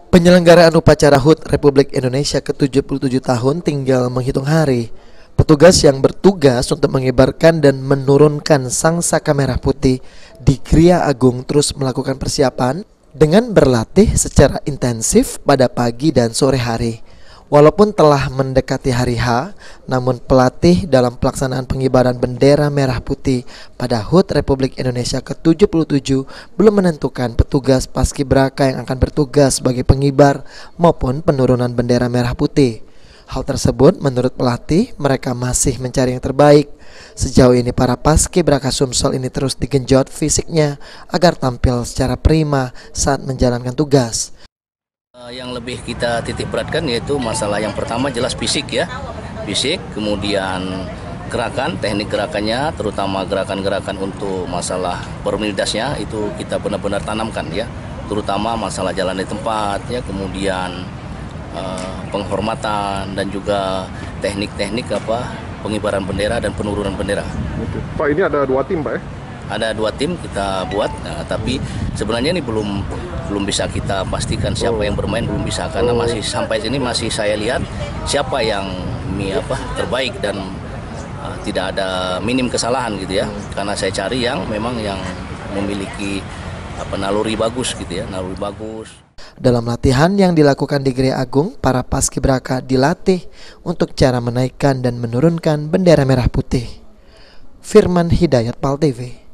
Penyelenggaraan upacara HUT Republik Indonesia ke-77 tahun tinggal menghitung hari. Petugas yang bertugas untuk mengibarkan dan menurunkan sangsaka merah putih di Gria Agung terus melakukan persiapan dengan berlatih secara intensif pada pagi dan sore hari. Walaupun telah mendekati hari H, namun pelatih dalam pelaksanaan pengibaran bendera merah putih pada HUT Republik Indonesia ke-77 belum menentukan petugas paskibraka yang akan bertugas sebagai pengibar maupun penurunan bendera merah putih. Hal tersebut menurut pelatih mereka masih mencari yang terbaik. Sejauh ini para paskibraka Sumsel ini terus digenjot fisiknya agar tampil secara prima saat menjalankan tugas. Yang lebih kita titik beratkan yaitu masalah yang pertama jelas fisik ya. Fisik, kemudian gerakan, teknik gerakannya, terutama gerakan-gerakan untuk masalah bermilidasnya itu kita benar-benar tanamkan ya. Terutama masalah jalan di tempat ya, kemudian penghormatan dan juga teknik-teknik pengibaran bendera dan penurunan bendera. Oke. Pak, ini ada 2 tim Pak ya? Ada 2 tim kita buat, tapi sebenarnya ini belum bisa kita pastikan siapa yang bermain, belum bisa karena masih sampai sini masih saya lihat siapa yang terbaik dan tidak ada minim kesalahan gitu ya. Karena saya cari yang memang yang memiliki naluri bagus gitu ya, naluri bagus. Dalam latihan yang dilakukan di Gria Agung, para paskibraka dilatih untuk cara menaikkan dan menurunkan bendera merah putih. Firman Hidayat, PAL TV.